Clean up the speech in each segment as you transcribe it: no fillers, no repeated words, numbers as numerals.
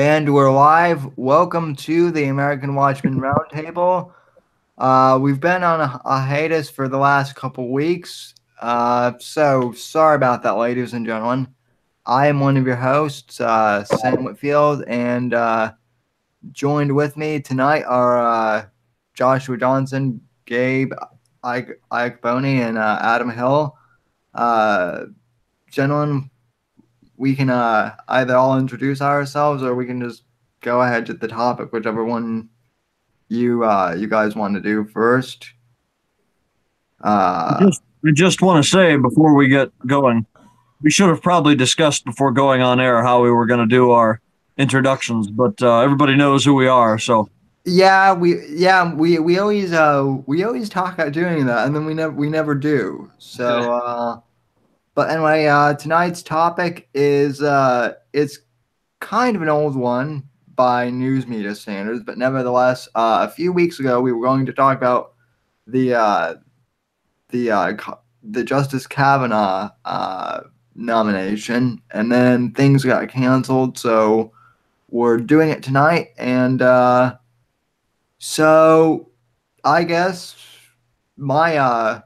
And we're live. Welcome to the American Watchman Roundtable. We've been on a hiatus for the last couple weeks, so sorry about that, ladies and gentlemen. I am one of your hosts, Sam Whitfield, and joined with me tonight are Joshua Johnson, Gabe Boney, and Adam Hill. Gentlemen, we can either all introduce ourselves or we can just go ahead to the topic, whichever one you guys want to do first. I just want to say before we get going, we should have probably discussed before going on air how we were going to do our introductions, but everybody knows who we are, so. We always talk about doing that, and then we never do. So, but anyway, tonight's topic is it's kind of an old one by news media standards, but nevertheless, a few weeks ago we were going to talk about the Justice Kavanaugh nomination, and then things got canceled, so we're doing it tonight. And so I guess my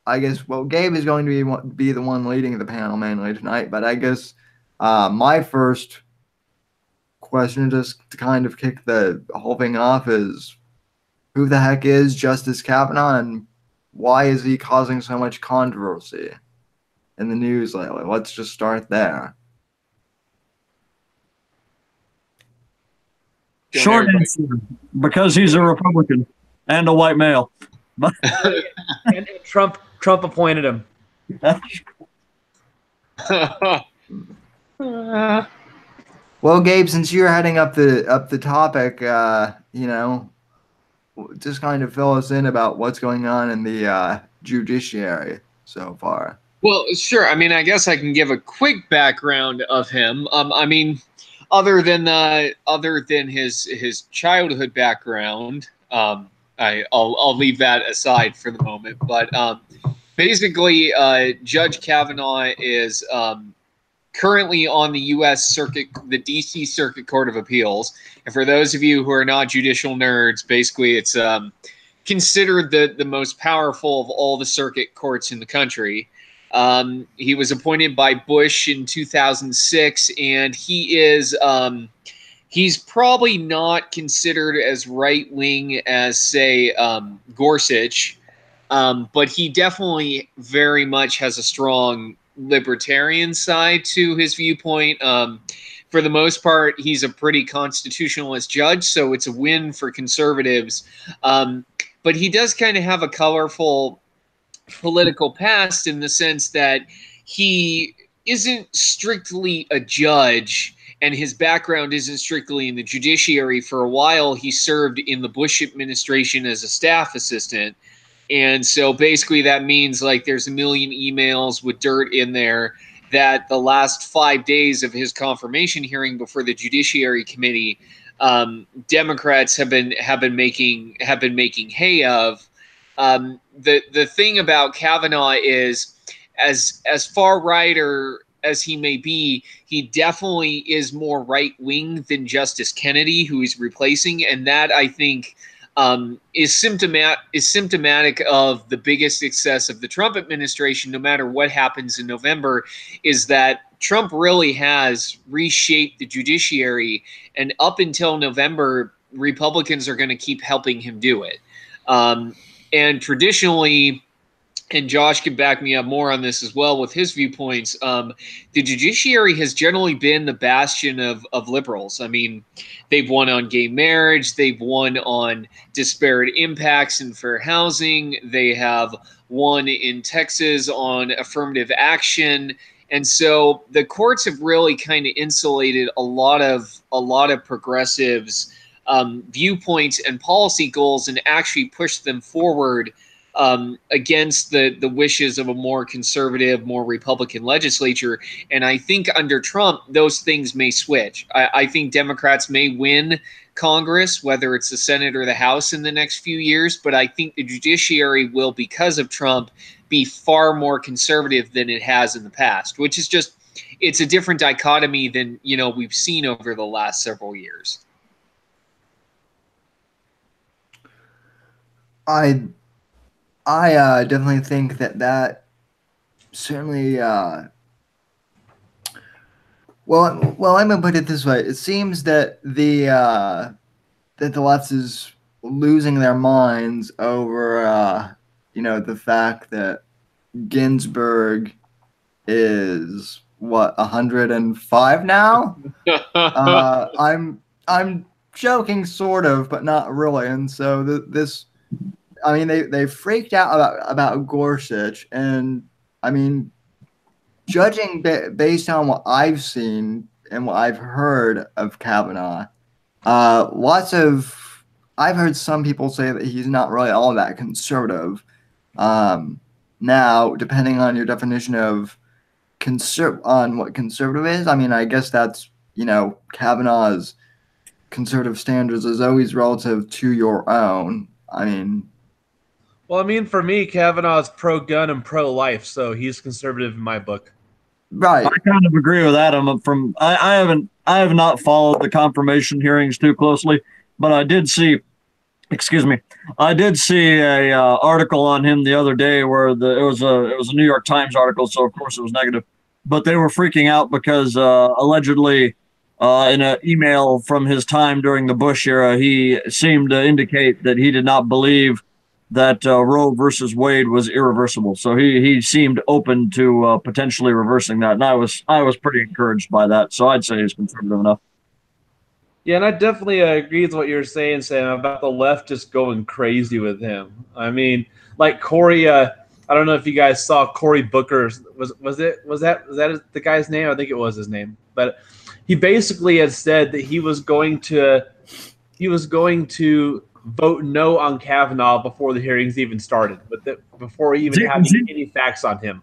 I guess Gabe is going to be the one leading the panel mainly tonight, but I guess my first question, just to kind of kick the whole thing off, is who the heck is Justice Kavanaugh, and why is he causing so much controversy in the news lately? Let's just start there. Short answer, because he's a Republican and a white male. and Trump appointed him. Well, Gabe, since you're heading up the topic, just kind of fill us in about what's going on in the judiciary so far. Well, sure. I mean, I guess I can give a quick background of him. I mean, other than his childhood background, I'll leave that aside for the moment. But basically, Judge Kavanaugh is currently on the U.S. Circuit, the D.C. Circuit Court of Appeals. And for those of you who are not judicial nerds, basically it's considered the most powerful of all the circuit courts in the country. He was appointed by Bush in 2006, and he is he's probably not considered as right-wing as, say, Gorsuch, but he definitely very much has a strong libertarian side to his viewpoint. For the most part, he's a pretty constitutionalist judge, so it's a win for conservatives. But he does kind of have a colorful political past in the sense that he isn't strictly a judge, and his background isn't strictly in the judiciary. For a while, he served in the Bush administration as a staff assistant. And so basically that means like there's a million emails with dirt in there that the last 5 days of his confirmation hearing before the Judiciary Committee, Democrats have been making hay of. The thing about Kavanaugh is, as far righter as he may be, he definitely is more right wing than Justice Kennedy, who he's replacing, and that I think is symptomatic of the biggest success of the Trump administration, no matter what happens in November, is that Trump really has reshaped the judiciary, and up until November, Republicans are going to keep helping him do it. And traditionally, and Josh can back me up more on this as well with his viewpoints, the judiciary has generally been the bastion of liberals. I mean, they've won on gay marriage. They've won on disparate impacts in fair housing. They have won in Texas on affirmative action. And so the courts have really kind of insulated a lot of progressives' viewpoints and policy goals and actually pushed them forward against the wishes of a more conservative, more Republican legislature. And I think under Trump, those things may switch. I think Democrats may win Congress, whether it's the Senate or the House in the next few years. But I think the judiciary will, because of Trump, be far more conservative than it has in the past, which is just it's a different dichotomy than we've seen over the last several years. I definitely think that certainly. Well, let me put it this way: it seems that the left is losing their minds over the fact that Ginsburg is what 105 now. I'm joking, sort of, but not really. And so this, I mean, they freaked out about Gorsuch, and I mean, judging based on what I've seen and what I've heard of Kavanaugh, I've heard some people say that he's not really all that conservative. Now, depending on your definition of on what conservative is, I mean, I guess that's Kavanaugh's conservative standards is always relative to your own. I mean, Well, I mean, for me, Kavanaugh's pro-gun and pro-life, so he's conservative in my book. right. I kind of agree with Adam. I have not followed the confirmation hearings too closely, but I did see. Excuse me. I did see a article on him the other day where it was a New York Times article, so of course it was negative. But they were freaking out because allegedly, in an email from his time during the Bush era, he seemed to indicate that he did not believe that Roe versus Wade was irreversible. So he seemed open to potentially reversing that, and I was pretty encouraged by that. So I'd say he's conservative enough. Yeah, and I definitely agree with what you're saying, Sam, about the left just going crazy with him. I mean, like Cory, I don't know if you guys saw Cory Booker. Was that the guy's name? I think it was his name. But he basically had said that he was going to vote no on Kavanaugh before the hearings even started, before even having any facts on him.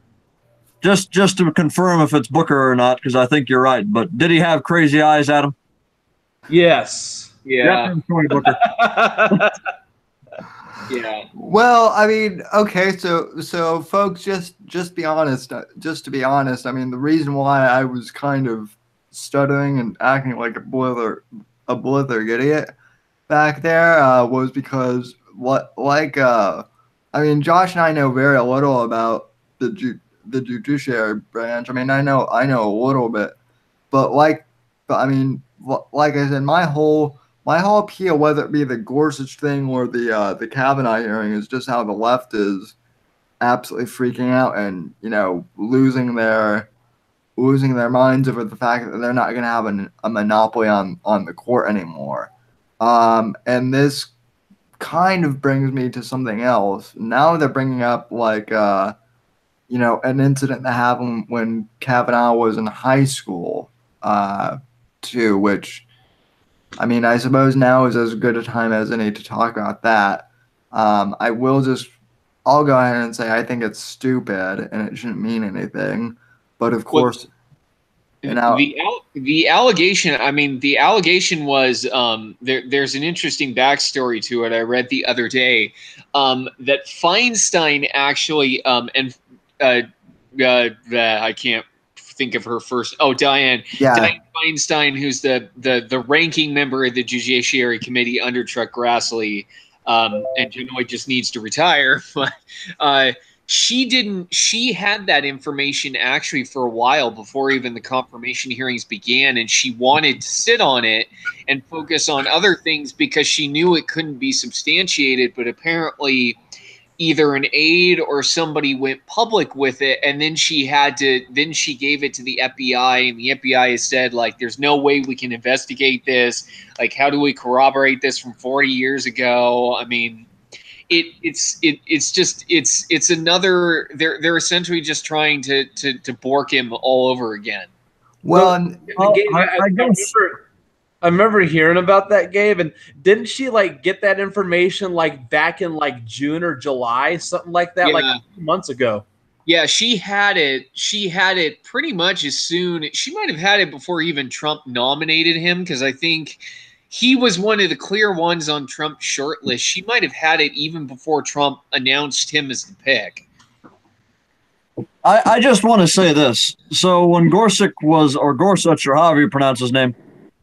Just to confirm if it's Booker or not, because I think you're right. But did he have crazy eyes, Adam? Yes. Yeah. Cory Booker. Yeah. Well, I mean, okay, so folks, just be honest. Just to be honest, I mean, the reason why I was kind of stuttering and acting like a blither idiot back there was because I mean, Josh and I know very little about the judiciary branch. I mean, I know a little bit, but I mean, like I said, my whole appeal, whether it be the Gorsuch thing or the Kavanaugh hearing, is just how the left is absolutely freaking out and losing their minds over the fact that they're not going to have a monopoly on the court anymore. And this kind of brings me to something else. Now they're bringing up an incident that happened when Kavanaugh was in high school. Too, which, I mean, I suppose now is as good a time as any to talk about that. I'll go ahead and say I think it's stupid and it shouldn't mean anything. But of course, the allegation. I mean, the allegation was there's an interesting backstory to it. I read the other day that Feinstein actually I can't think of her first. Oh, Dianne. Yeah. Dianne Feinstein, who's the ranking member of the Judiciary Committee under Chuck Grassley, and Genoa just needs to retire. But she had that information actually for a while before even the confirmation hearings began, and she wanted to sit on it and focus on other things because she knew it couldn't be substantiated, but apparently either an aide or somebody went public with it, and then she gave it to the FBI, and the FBI has said, like, there's no way we can investigate this. Like, how do we corroborate this from 40 years ago? I mean, it's another. They're essentially just trying to bork him all over again. Well, I remember hearing about that, Gabe, and didn't she get that information back in June or July, something like that, Yeah. a few months ago? Yeah, she had it. She had it pretty much as soon. She might have had it before even Trump nominated him, because I think he was one of the clear ones on Trump's shortlist. She might have had it even before Trump announced him as the pick. I just want to say this. So when Gorsuch or however you pronounce his name,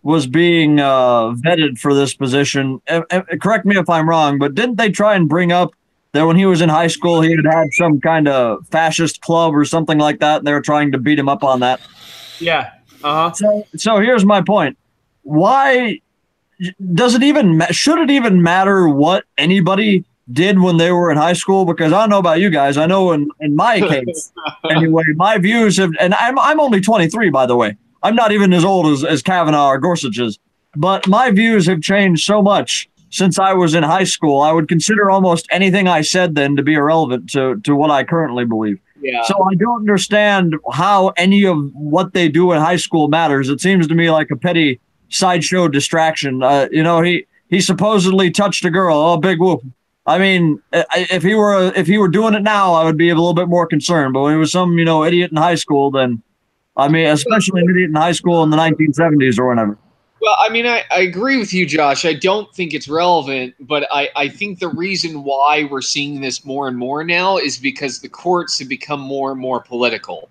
was being vetted for this position, correct me if I'm wrong, but didn't they try and bring up that when he was in high school, he had some kind of fascist club or something like that, and they were trying to beat him up on that? Yeah. Uh huh. So here's my point. Why does it even should it even matter what anybody did when they were in high school? Because I don't know about you guys. I know in my case, anyway, my views have, and I'm only 23, by the way. I'm not even as old as Kavanaugh or Gorsuch is, but my views have changed so much since I was in high school. I would consider almost anything I said then to be irrelevant to what I currently believe. Yeah. So I don't understand how any of what they do in high school matters. It seems to me like a petty sideshow distraction. He supposedly touched a girl. Oh, big whoop. I mean, if he were doing it now, I would be a little bit more concerned. But when he was some idiot in high school, then I mean, especially an idiot in high school in the 1970s or whatever. Well, I mean, I agree with you, Josh. I don't think it's relevant, but I think the reason why we're seeing this more and more now is because the courts have become more and more political.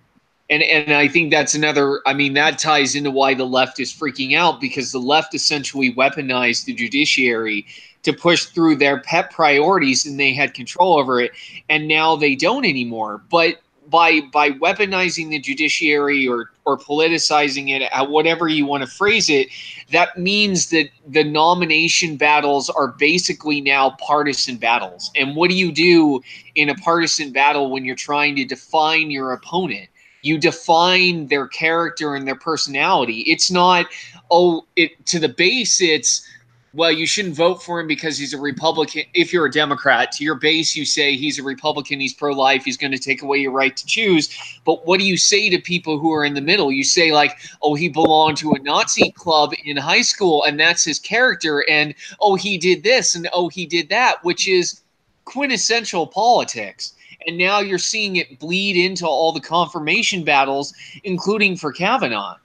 And I think that's another, I mean, that ties into why the left is freaking out, because the left essentially weaponized the judiciary to push through their pet priorities, and they had control over it, and now they don't anymore. But by weaponizing the judiciary or politicizing it, whatever you want to phrase it, that means that the nomination battles are basically now partisan battles. And what do you do in a partisan battle when you're trying to define your opponent? You define their character and their personality. It's not, to the base, it's, well, you shouldn't vote for him because he's a Republican. If you're a Democrat, to your base, you say he's a Republican, he's pro-life, he's going to take away your right to choose. But what do you say to people who are in the middle? You say, like, oh, he belonged to a Nazi club in high school, and that's his character, and, oh, he did this, and, oh, he did that, which is quintessential politics. And now you're seeing it bleed into all the confirmation battles, including for Kavanaugh.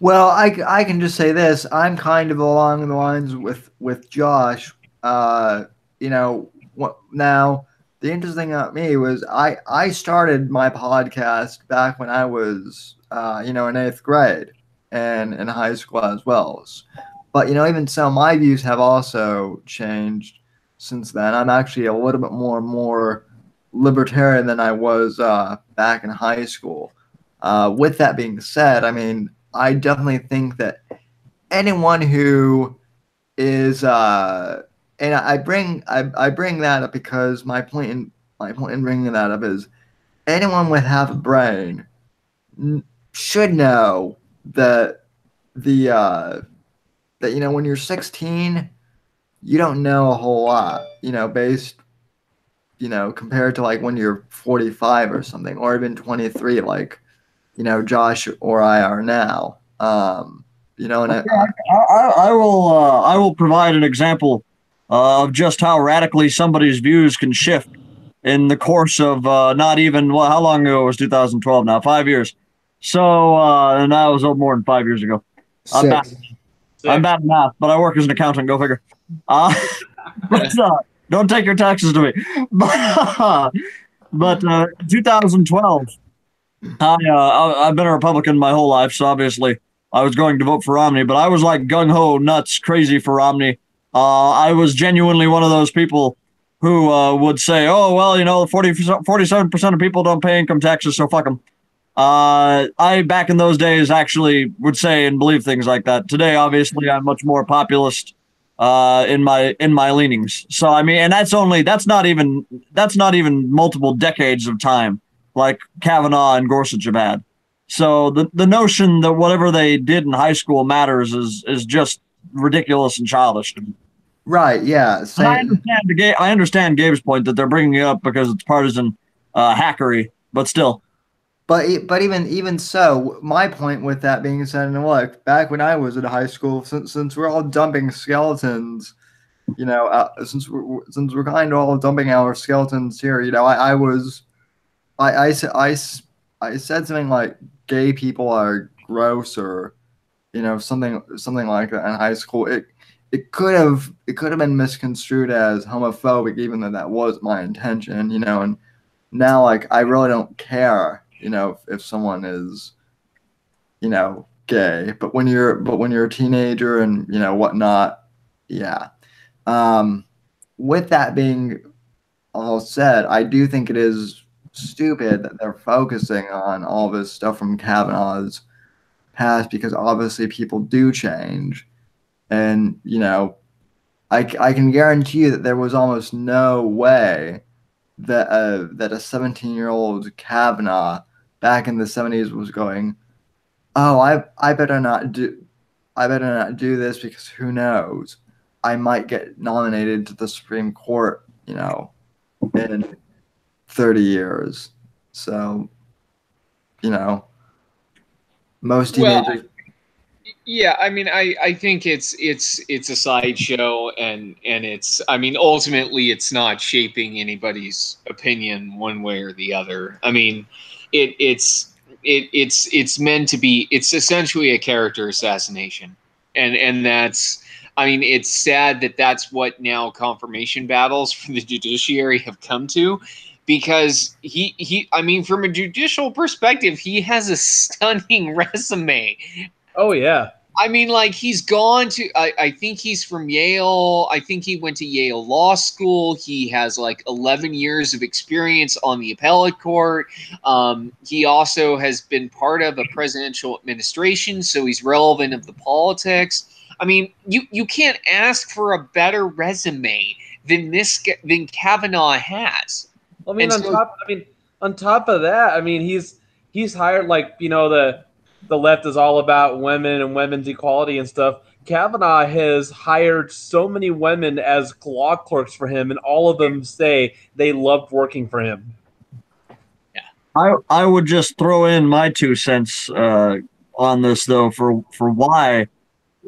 Well, I can just say this. I'm kind of along the lines with Josh. Now the interesting thing about me was I started my podcast back when I was in 8th grade and in high school as well. But even so, my views have also changed since then. I'm actually a little bit more libertarian than I was back in high school. With that being said, I mean, I definitely think that anyone who is and I bring that up because my point in bringing that up is anyone with half a brain should know that when you're 16, you don't know a whole lot, based compared to like when you're 45 or something, or even 23, like Josh or I are now. And I will provide an example of just how radically somebody's views can shift in the course of not even, well, how long ago was 2012 now? 5 years. So, and that was more than 5 years ago. I'm bad at math, but I work as an accountant. Go figure. But, don't take your taxes to me. But 2012, I've been a Republican my whole life, so obviously I was going to vote for Romney, but I was like gung-ho, nuts, crazy for Romney. I was genuinely one of those people who would say, oh, well, 47% of people don't pay income taxes, so fuck them. I, back in those days, actually would say and believe things like that. Today, obviously, I'm much more populist in my leanings. So, I mean, and that's not even multiple decades of time like Kavanaugh and Gorsuch have had. So the notion that whatever they did in high school matters is just ridiculous and childish to me. Right? Yeah. I understand Gabe's point that they're bringing it up because it's partisan hackery, but still. But even so, my point with that being said, and look, back when I was in high school, since we're all dumping skeletons, since we're kind of all dumping our skeletons here, I said something like gay people are gross or something like that in high school. It could have been misconstrued as homophobic, even though that was my intention, and now, like, I really don't care, if someone is, gay. But when you're a teenager and whatnot, yeah. Um, with that being all said, I do think it is stupid that they're focusing on all this stuff from Kavanaugh's past because obviously people do change. And, I can guarantee you that there was almost no way that a 17-year-old Kavanaugh back in the 70s was going, oh, I better not do this because who knows? I might get nominated to the Supreme Court, in 30 years. So, you know, most Well, teenagers. yeah, I mean, I think it's a sideshow, and it's, I mean, ultimately it's not shaping anybody's opinion one way or the other. I mean, it's meant to be. It's essentially a character assassination, and that's. I mean, it's sad that that's what now confirmation battles for the judiciary have come to, because I mean, from a judicial perspective, he has a stunning resume. Oh yeah. I mean, like, he's gone to, I think he's from Yale. I think he went to Yale Law School. He has like 11 years of experience on the appellate court. He also has been part of a presidential administration, so he's relevant of the politics. I mean, you can't ask for a better resume than Kavanaugh has. I mean, And on so, top. I mean, on top of that, I mean, he's hired, like, the left is all about women and women's equality and stuff. Kavanaugh has hired so many women as law clerks for him, and all of them say they loved working for him. I would just throw in my 2 cents on this though for why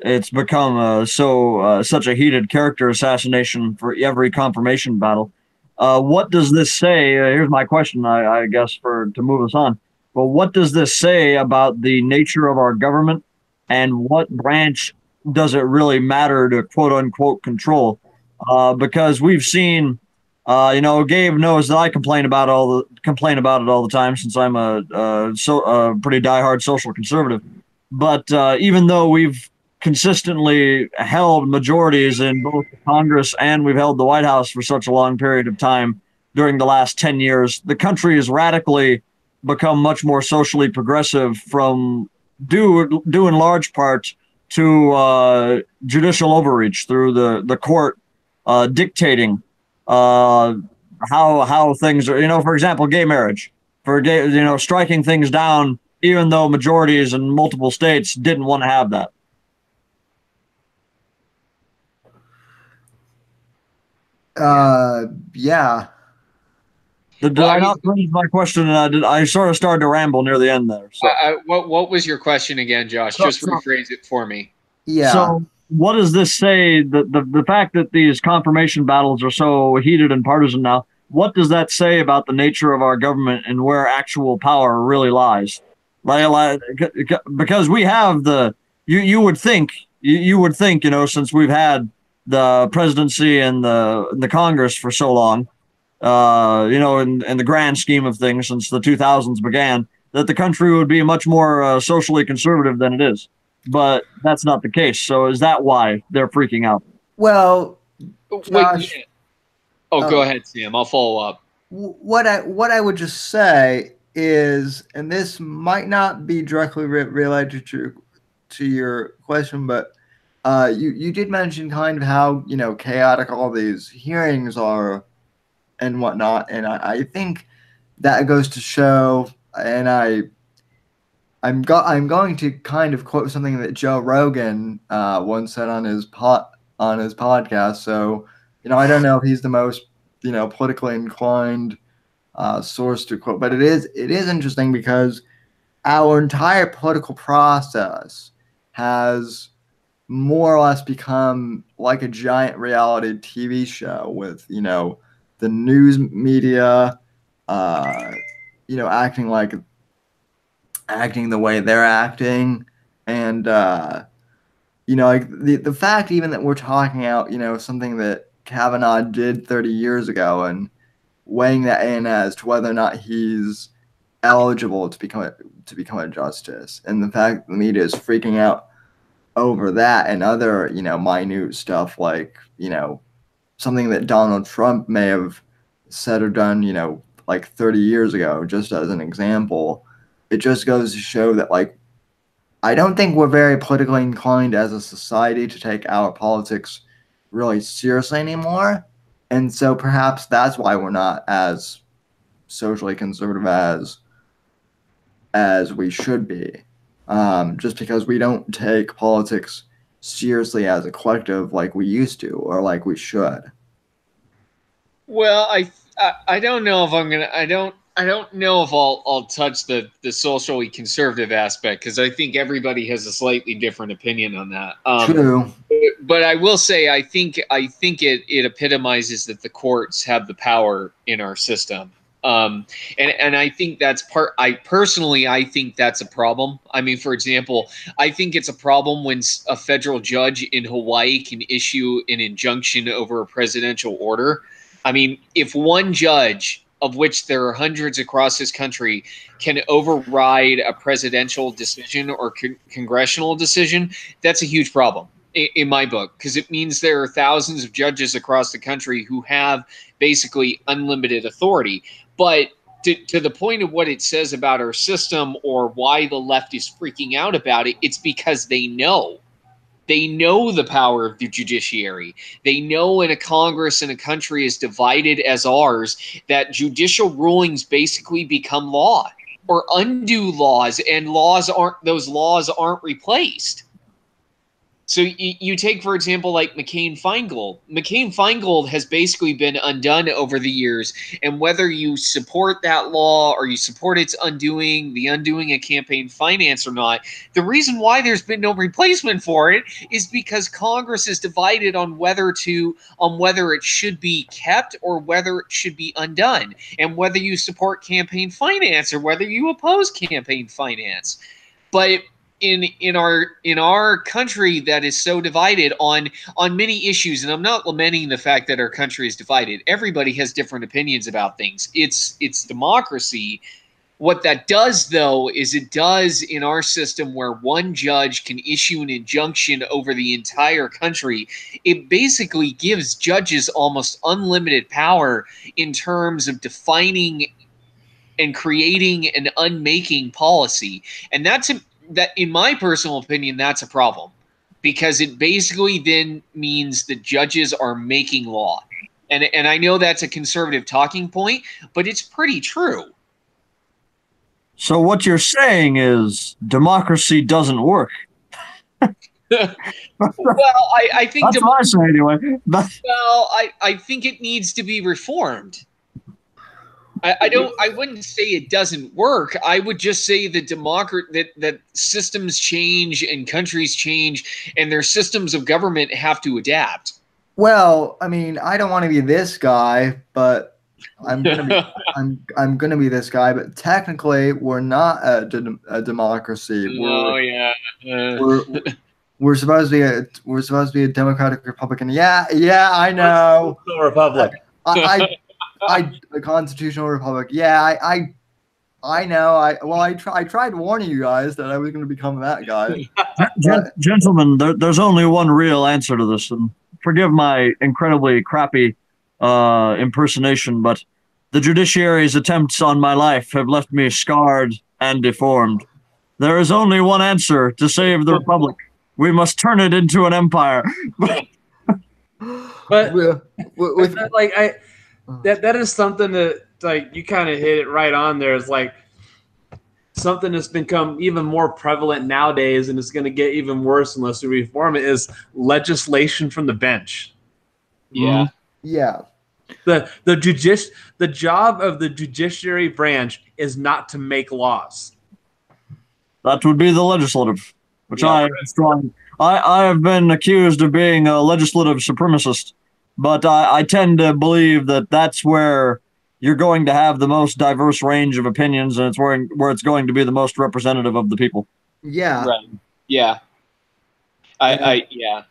it's become such a heated character assassination for every confirmation battle. What does this say? Here's my question, I guess, for to move us on. Well, what does this say about the nature of our government, and what branch does it really matter to quote unquote control? Because we've seen, Gabe knows that I complain about it all the time since I'm a pretty diehard social conservative. But even though we've consistently held majorities in both Congress and we've held the White House for such a long period of time during the last 10 years, the country has radically become much more socially progressive from due in large part to judicial overreach through the court dictating how things are. For example, gay marriage, striking things down, even though majorities in multiple states didn't want to have that. Yeah. Did well, I I mean, not finish my question? And I sort of started to ramble near the end there. So, what was your question again, Josh? so, Just so, rephrase it for me. Yeah. so what does this say? The fact that these confirmation battles are so heated and partisan now, what does that say about the nature of our government and where actual power really lies? Because we have you would think since we've had the presidency and the Congress for so long, in the grand scheme of things since the 2000s began, that the country would be much more socially conservative than it is. But that's not the case. So is that why they're freaking out? Well, Wait. Josh, Oh, go uh, ahead, Sam. I'll follow up. what I would just say is, and this might not be directly related to your question, but you did mention kind of how chaotic all these hearings are and whatnot, and I think that goes to show, and I'm going to kind of quote something that Joe Rogan once said on his podcast. So, I don't know if he's the most politically inclined source to quote, but it is interesting because our entire political process has more or less become like a giant reality TV show with the news media, uh, acting the way they're acting, and like the fact even that we're talking out something that Kavanaugh did 30 years ago, and weighing that in as to whether or not he's eligible to become a justice. And the fact the media is freaking out over that and other, minute stuff like, something that Donald Trump may have said or done, like 30 years ago, just as an example, it just goes to show that, like, I don't think we're very politically inclined as a society to take our politics really seriously anymore. And so perhaps that's why we're not as socially conservative as we should be. Just because we don't take politics seriously as a collective like we used to or like we should. Well, I don't know if I'm gonna I don't know if I'll touch the socially conservative aspect, because I think everybody has a slightly different opinion on that. True. But I will say I think it epitomizes that the courts have the power in our system. And I think that's I think that's a problem. I mean, for example, I think it's a problem when a federal judge in Hawaii can issue an injunction over a presidential order. I mean, if one judge, of which there are hundreds across this country, can override a presidential decision or congressional decision, that's a huge problem in my book, because it means there are thousands of judges across the country who have basically unlimited authority. But to the point of what it says about our system or why the left is freaking out about it, it's because they know. They know the power of the judiciary. They know in a Congress in a country as divided as ours that judicial rulings basically become law or undo laws, and those laws aren't replaced. So you take, for example, like McCain-Feingold. McCain-Feingold has basically been undone over the years, and whether you support that law or you support its undoing, the undoing of campaign finance or not, the reason why there's been no replacement for it is because Congress is divided on whether it should be kept or whether it should be undone, and whether you support campaign finance or whether you oppose campaign finance. But in our country that is so divided on many issues, and I'm not lamenting the fact that our country is divided. Everybody has different opinions about things. It's democracy. What that does, though, is it does in our system where one judge can issue an injunction over the entire country, it basically gives judges almost unlimited power in terms of defining and creating and unmaking policy. And that, in my personal opinion, that's a problem, because it basically then means the judges are making law. And I know that's a conservative talking point, but it's pretty true. So what you're saying is democracy doesn't work. Well, I think that's what I say anyway. Well, I think it needs to be reformed. I wouldn't say it doesn't work. I would just say that systems change and countries change, and their systems of government have to adapt. Well, I mean, I don't want to be this guy, but I'm gonna be this guy. But technically, we're not a democracy. We're supposed to be a democratic republic. Yeah, I know. Republic. A constitutional republic. Yeah, I know. I tried warning you guys that I was going to become that guy. Gentlemen, there's only one real answer to this, and forgive my incredibly crappy impersonation, but the judiciary's attempts on my life have left me scarred and deformed. There is only one answer to save the republic. We must turn it into an empire. But that is something that, like, you kind of hit it right on there. It's like something that's become even more prevalent nowadays, and it's going to get even worse unless we reform it, is legislation from the bench. Yeah. Yeah. The job of the judiciary branch is not to make laws. That would be the legislative, which I am strong. I have been accused of being a legislative supremacist, but I tend to believe that that's where you're going to have the most diverse range of opinions, and it's where it's going to be the most representative of the people. Yeah. Right. Yeah. Yeah.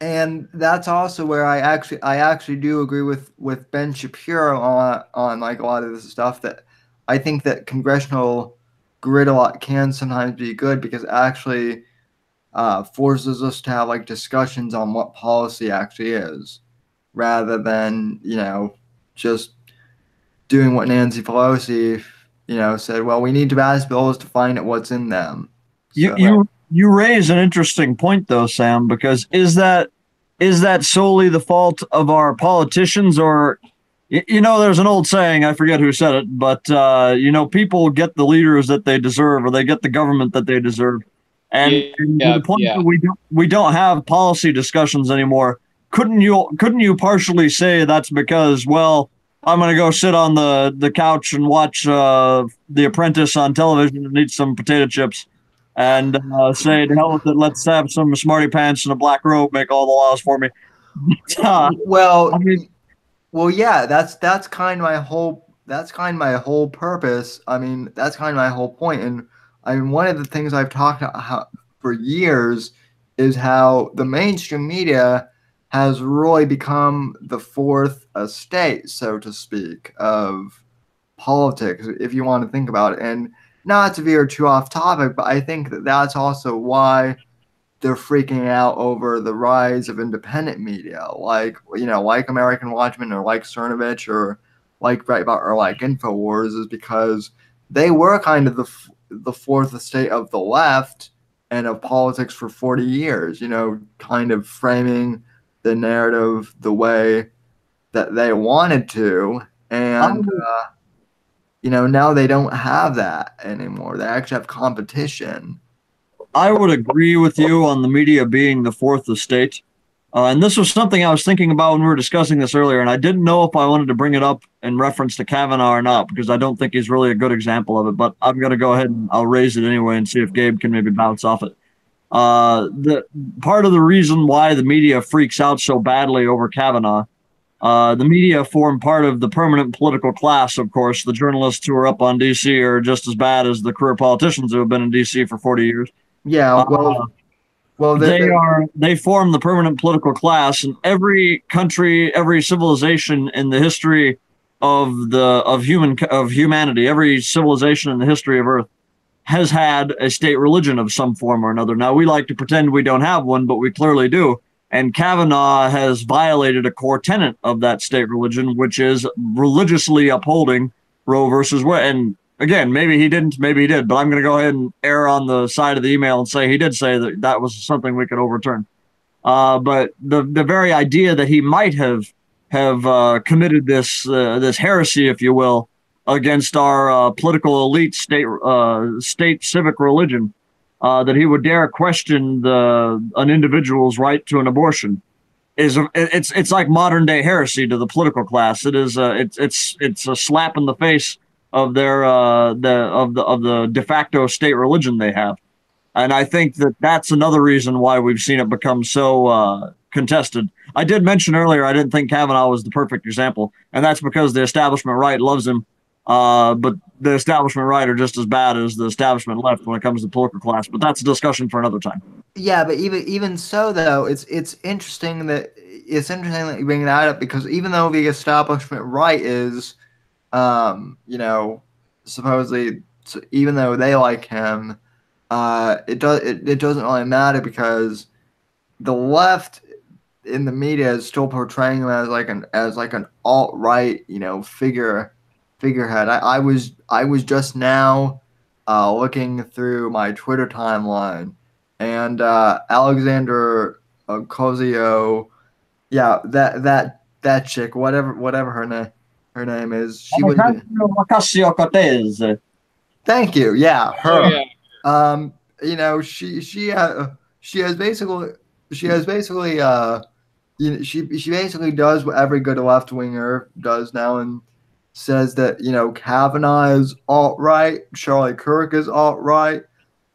and that's also where I actually do agree with Ben Shapiro on like a lot of this stuff, that I think that congressional gridlock can sometimes be good because it actually forces us to have like discussions on what policy actually is, rather than just doing what Nancy Pelosi said. Well, we need to pass bills to find out what's in them. You So you raise an interesting point though, Sam, because is that solely the fault of our politicians, or there's an old saying, I forget who said it, but people get the leaders that they deserve, or they get the government that they deserve. And to Yeah, the point yeah. that we don't have policy discussions anymore, couldn't you partially say that's because, well, I'm going to go sit on the couch and watch The Apprentice on television and eat some potato chips, and say, to hell with it, let's have some smarty pants and a black robe make all the laws for me. I well, mean, yeah, that's kind of my whole purpose. I mean, that's kind of my whole point. And I mean, one of the things I've talked about for years is how the mainstream media has really become the fourth estate, so to speak, of politics, if you want to think about it. And not to veer too off topic, but I think that that's also why they're freaking out over the rise of independent media, like American Watchmen, or like Cernovich, or like Breitbart, or like Infowars, is because they were kind of the fourth estate of the left and of politics for 40 years. Kind of framing the narrative the way that they wanted to, I and now they don't have that anymore. They actually have competition. I would agree with you on the media being the fourth estate. And this was something I was thinking about when we were discussing this earlier, and I didn't know if I wanted to bring it up in reference to Kavanaugh or not, because I don't think he's really a good example of it. But I'm going to go ahead and I'll raise it anyway and see if Gabe can maybe bounce off it. The part of the reason why the media freaks out so badly over Kavanaugh, the media form part of the permanent political class, of course. The journalists who are up on DC are just as bad as the career politicians who have been in DC for 40 years. Yeah, Uh, well, they form the permanent political class, and every country, every civilization in the history of humanity, every civilization in the history of Earth has had a state religion of some form or another. Now, we like to pretend we don't have one, but we clearly do. And Kavanaugh has violated a core tenet of that state religion, which is religiously upholding Roe versus Wade. And again, maybe he didn't, maybe he did, but I'm going to go ahead and err on the side of the email and say he did say that that was something we could overturn. But the very idea that he might have committed this heresy, if you will, against our political elite state civic religion, that he would dare question an individual's right to an abortion, it's like modern day heresy to the political class. It is it's a slap in the face of their the de facto state religion they have. And I think that that's another reason why we've seen it become so contested. I did mention earlier I didn't think Kavanaugh was the perfect example, and that's because the establishment right loves him, but the establishment right are just as bad as the establishment left when it comes to political class. But that's a discussion for another time. yeah, but even so, though, it's interesting that you bring that up, because even though the establishment right is, supposedly, even though they like him, it doesn't really matter, because the left in the media is still portraying him as like an alt right figurehead. I was just now looking through my Twitter timeline, and Alexander Ocasio, yeah, that chick, whatever her name is, she was. Thank you. Yeah, Oh her. yeah. Um, she basically does what every good left winger does now, and says that Kavanaugh is alt right, Charlie Kirk is alt right.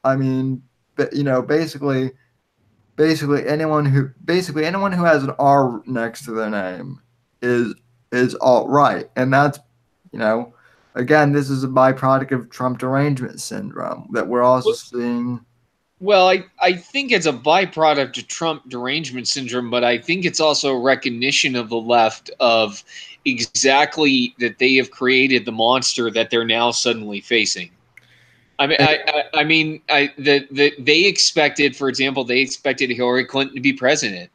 I mean, but basically anyone who has an R next to their name is alt right, and that's you know again, this is a byproduct of Trump derangement syndrome that we're also seeing Well, I think it's a byproduct of Trump derangement syndrome, but I think it's also a recognition of the left of exactly that they have created the monster that they're now suddenly facing. They expected, for example, they expected Hillary Clinton to be president.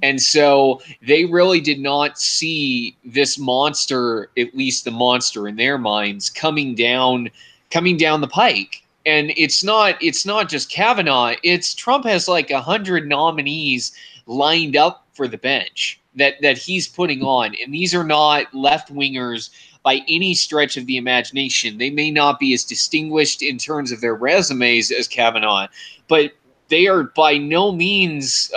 And so they really did not see this monster, at least the monster in their minds, coming down the pike. And it's not just Kavanaugh. It's Trump has like 100 nominees lined up for the bench that he's putting on, and these are not left wingers by any stretch of the imagination. They may not be as distinguished in terms of their resumes as Kavanaugh, but they are by no means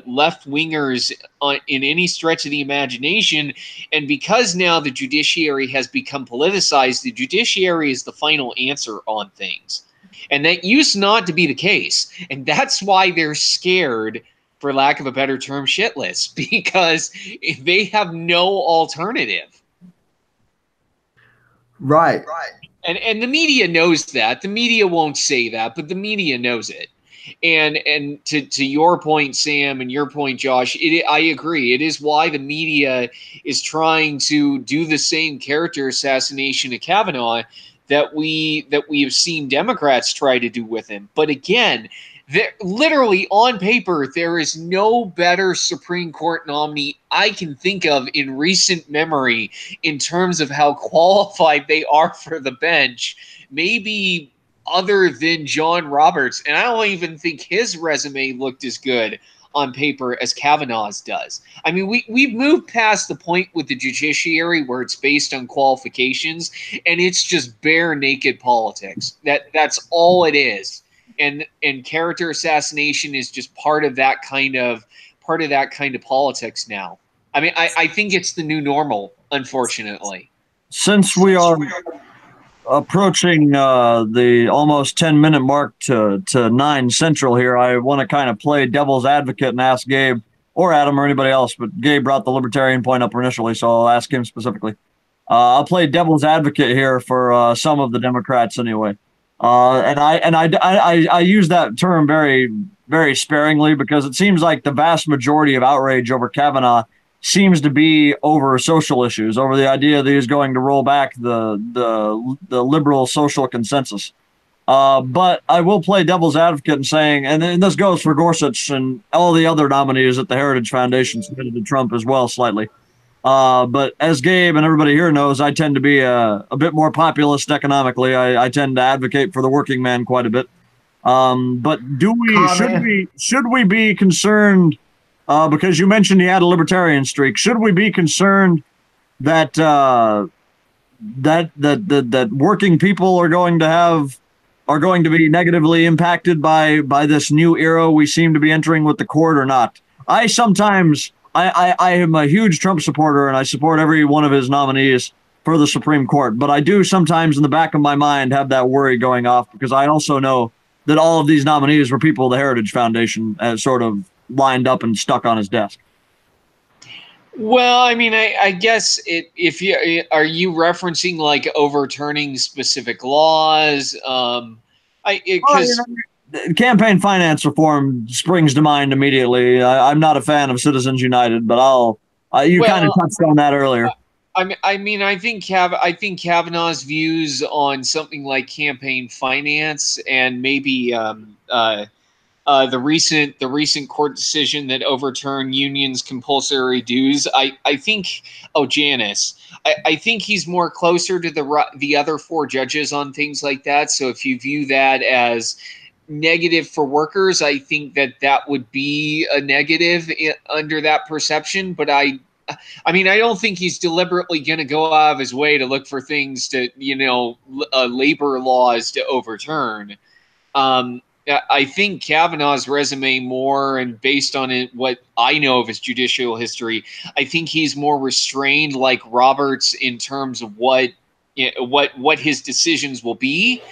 left wingers in any stretch of the imagination. And because now the judiciary has become politicized, the judiciary is the final answer on things. And that used not to be the case. And that's why they're scared, for lack of a better term, shitless, because they have no alternative. Right. And the media knows that. The media won't say that, but the media knows it. And to your point, Sam, and your point, Josh, I agree. It is why the media is trying to do the same character assassination of Kavanaugh that we have seen Democrats try to do with him. But again, literally on paper, there is no better Supreme Court nominee I can think of in recent memory in terms of how qualified they are for the bench. Maybe other than John Roberts. And I don't even think his resume looked as good on paper as Kavanaugh's does. I mean, we've moved past the point with the judiciary where it's based on qualifications, and it's just bare naked politics. That's all it is. And character assassination is just part of that kind of politics now. I mean, I think it's the new normal, unfortunately. Since we are approaching the almost 10-minute mark to 9 Central here, I want to kind of play devil's advocate and ask Gabe or Adam or anybody else, but Gabe brought the libertarian point up initially, so I'll ask him specifically. I'll play devil's advocate here for some of the Democrats anyway. I use that term very, very sparingly because it seems like the vast majority of outrage over Kavanaugh seems to be over social issues, over the idea that he's going to roll back the liberal social consensus. But I will play devil's advocate in saying, and this goes for Gorsuch and all the other nominees that the Heritage Foundation submitted to Trump as well, slightly. But as Gabe and everybody here knows, I tend to be a bit more populist economically. I tend to advocate for the working man quite a bit. But should we be concerned? Because you mentioned he had a libertarian streak. Should we be concerned that that working people are going to be negatively impacted by this new era we seem to be entering with the court or not? I am a huge Trump supporter and I support every one of his nominees for the Supreme Court. But I do sometimes in the back of my mind have that worry going off because I also know that all of these nominees were people the Heritage Foundation has sort of lined up and stuck on his desk. Well, I mean, I guess if you are you referencing like overturning specific laws, campaign finance reform springs to mind immediately. I'm not a fan of Citizens United, but you kind of touched on that earlier. I think Kavanaugh's views on something like campaign finance and maybe the recent court decision that overturned unions' compulsory dues. I think Janice. I think he's more closer to the other four judges on things like that. So if you view that as negative for workers, I think that would be a negative under that perception. But I don't think he's deliberately going to go out of his way to look for things to labor laws to overturn. I think Kavanaugh's resume more, and based on it, what I know of his judicial history, I think he's more restrained, like Roberts, in terms of what his decisions will be.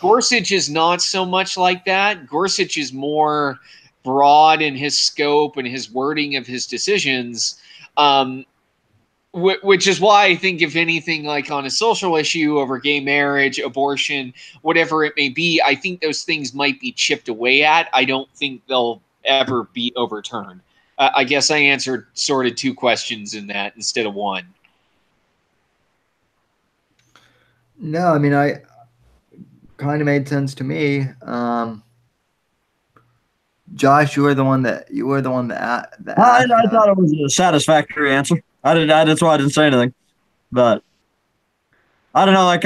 Gorsuch is not so much like that. Gorsuch is more broad in his scope and his wording of his decisions. Which is why I think, if anything, like on a social issue over gay marriage, abortion, whatever it may be, I think those things might be chipped away at. I don't think they'll ever be overturned. I guess I answered sort of two questions in that instead of one. No, I mean, I kind of made sense to me. Josh, you were the one that I asked thought it was a satisfactory answer. That's why I didn't say anything. But I don't know. I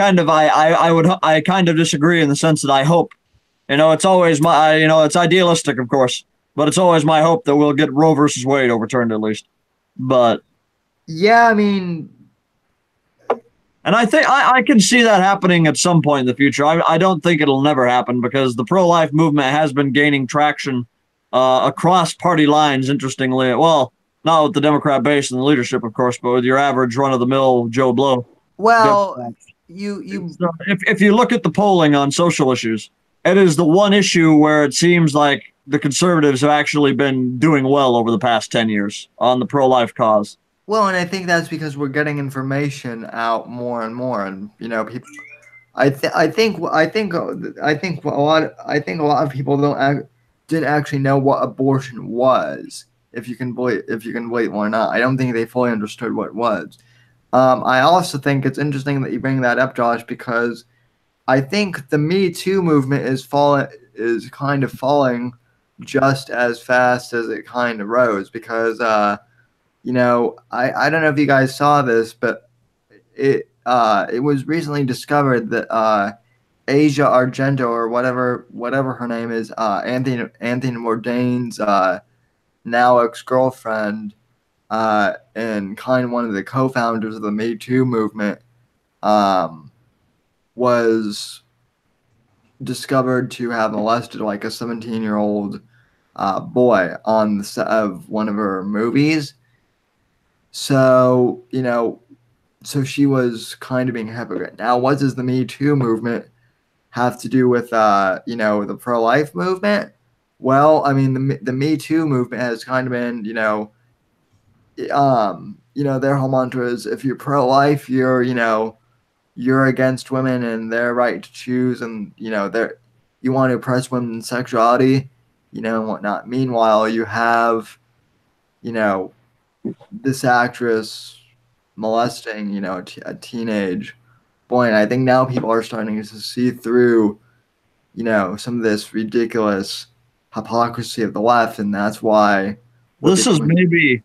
kind of disagree in the sense that I hope, it's always it's idealistic, of course, but it's always my hope that we'll get Roe versus Wade overturned at least. But yeah, I mean, and I think I can see that happening at some point in the future. I don't think it'll never happen because the pro-life movement has been gaining traction across party lines, interestingly. Well, not with the Democrat base and the leadership, of course, but with your average run-of-the-mill Joe Blow. well, Democrats. you So if you look at the polling on social issues, it is the one issue where it seems like the conservatives have actually been doing well over the past 10 years on the pro-life cause. well, and I think that's because we're getting information out more and more, and people. I think a lot of people didn't actually know what abortion was. If you can believe it or not, I don't think they fully understood what it was. I also think it's interesting that you bring that up, Josh, because I think the Me Too movement is kind of falling just as fast as it kind of rose because I don't know if you guys saw this, but it was recently discovered that Asia Argento or whatever her name is, Anthony Bourdain's now ex-girlfriend, and kind of one of the co-founders of the Me Too movement, was discovered to have molested like a 17-year-old boy on the set of one of her movies. So, so she was kind of being a hypocrite. Now, what does the Me Too movement have to do with, the pro-life movement? Well, I mean, the Me Too movement has kind of been, their whole mantra is if you're pro-life, you're against women and their right to choose, and you want to oppress women's sexuality, and whatnot. Meanwhile, you have, this actress molesting, a teenage boy, and I think now people are starting to see through, some of this ridiculous hypocrisy of the left, and that's why this is maybe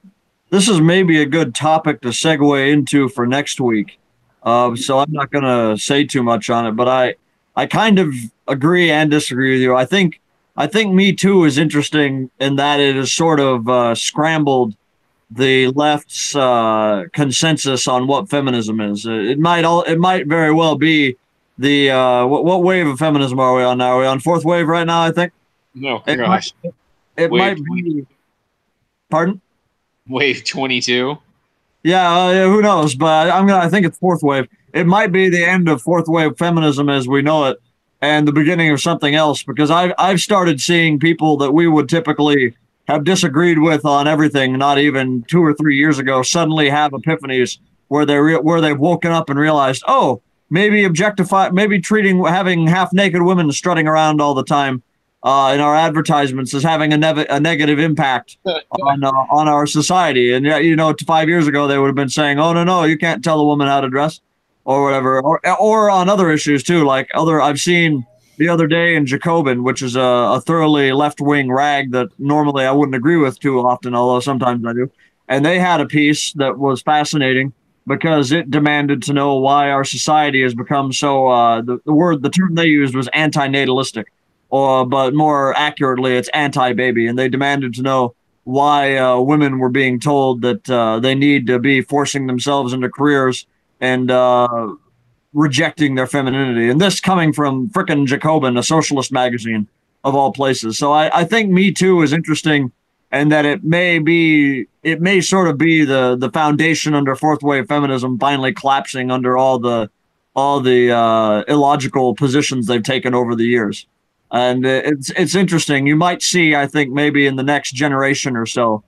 a good topic to segue into for next week. So I'm not going to say too much on it, but I kind of agree and disagree with you. I think Me Too is interesting in that it has sort of scrambled the left's consensus on what feminism is. It might very well be the what wave of feminism are we on now? Are we on fourth wave right now? I think. No, gosh. It might be. Pardon? Wave 22. Yeah, who knows? But I think it's fourth wave. It might be the end of fourth wave feminism as we know it, and the beginning of something else. Because I've started seeing people that we would typically have disagreed with on everything, not even 2 or 3 years ago, suddenly have epiphanies where they've woken up and realized, oh, maybe having half naked women strutting around all the time in our advertisements is having a negative impact on our society. And 5 years ago they would have been saying, oh no, you can't tell a woman how to dress or whatever, or on other issues too. I've seen the other day in Jacobin, which is a thoroughly left-wing rag that normally I wouldn't agree with too often, although sometimes I do. And they had a piece that was fascinating because it demanded to know why our society has become so, the term they used was anti-natalistic, but more accurately, it's anti-baby. And they demanded to know why women were being told that they need to be forcing themselves into careers and rejecting their femininity. And this coming from frickin' Jacobin, a socialist magazine of all places. So I think Me Too is interesting, and that it may sort of be the foundation under fourth wave feminism finally collapsing under all the illogical positions they've taken over the years. And it's interesting. You might see, I think, maybe in the next generation or so,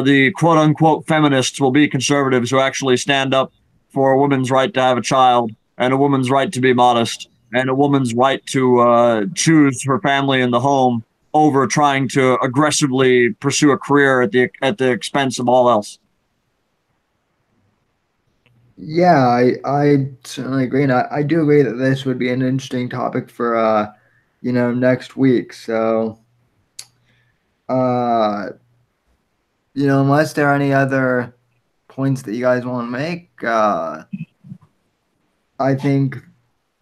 the quote unquote feminists will be conservatives who actually stand up for a woman's right to have a child and a woman's right to be modest and a woman's right to choose her family in the home over trying to aggressively pursue a career at the expense of all else. Yeah, I certainly agree, and I do agree that this would be an interesting topic for next week. So, uh, unless there are any other points that you guys want to make, I think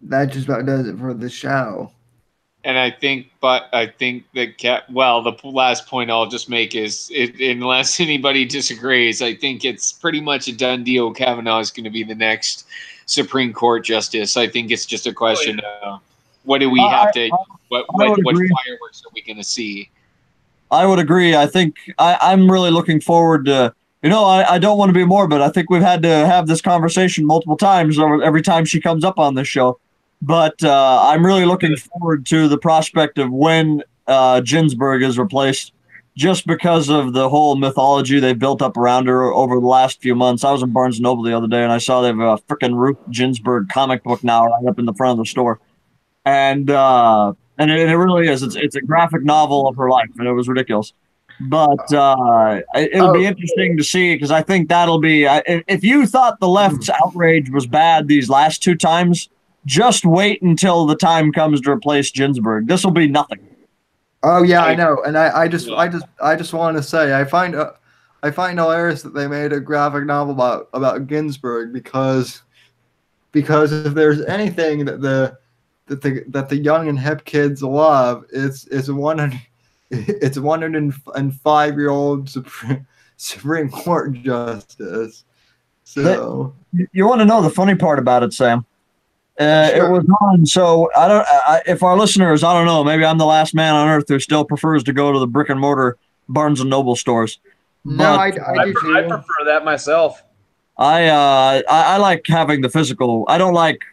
that just about does it for the show. And I think that well, the last point I'll just make is, unless anybody disagrees, I think it's pretty much a done deal. Kavanaugh is going to be the next Supreme Court justice. I think it's just a question of what do we have to, what fireworks are we going to see? I would agree. I think I'm really looking forward to. I don't want to be morbid. I think we've had to have this conversation multiple times every time she comes up on this show. But I'm really looking forward to the prospect of when Ginsburg is replaced, just because of the whole mythology they've built up around her over the last few months. I was in Barnes & Noble the other day, and I saw they have a freaking Ruth Ginsburg comic book now right up in the front of the store. And it really is. It's a graphic novel of her life, and it was ridiculous. But it'll be interesting to see, because I think that'll be if you thought the left's outrage was bad these last two times, just wait until the time comes to replace Ginsburg. This will be nothing. Oh yeah, I know, and I just want to say I find hilarious that they made a graphic novel about Ginsburg, because if there's anything that the young and hip kids love, it's a 105-year-old Supreme Court justice. So you want to know the funny part about it, Sam? Sure. It was on. So if our listeners, I don't know, maybe I'm the last man on earth who still prefers to go to the brick and mortar Barnes and Noble stores. No, I prefer that myself. I like having the physical. I don't like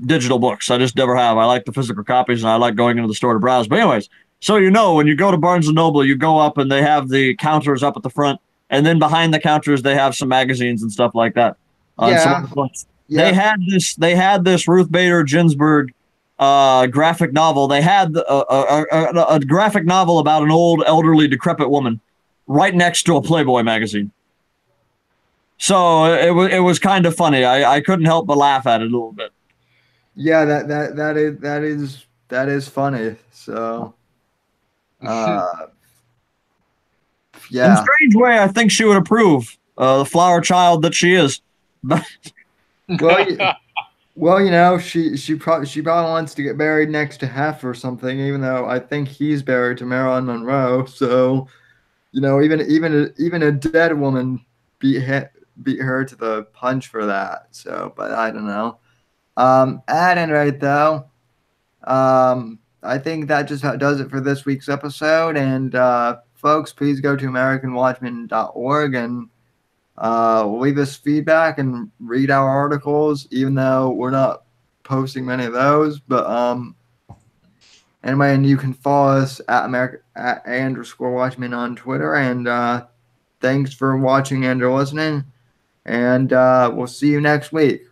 digital books. I just never have. I like the physical copies, and I like going into the store to browse. But anyways, so when you go to Barnes and Noble, you go up and they have the counters up at the front, and then behind the counters they have some magazines and stuff like that. Yeah. They had this Ruth Bader Ginsburg graphic novel. They had a graphic novel about an old, elderly, decrepit woman right next to a Playboy magazine. So it was kind of funny. I couldn't help but laugh at it a little bit. Yeah, that is funny. So, yeah. In a strange way, I think she would approve, the flower child that she is. Well, she probably wants to get buried next to Hef or something, even though I think he's buried to Marilyn Monroe. So, even a dead woman beat her to the punch for that. So, but I don't know. At any rate, though, I think that just does it for this week's episode. And folks, please go to AmericanWatchmen.org and leave us feedback and read our articles, even though we're not posting many of those. But anyway, and you can follow us at @A_Watchmen on Twitter. And thanks for watching and or listening. And we'll see you next week.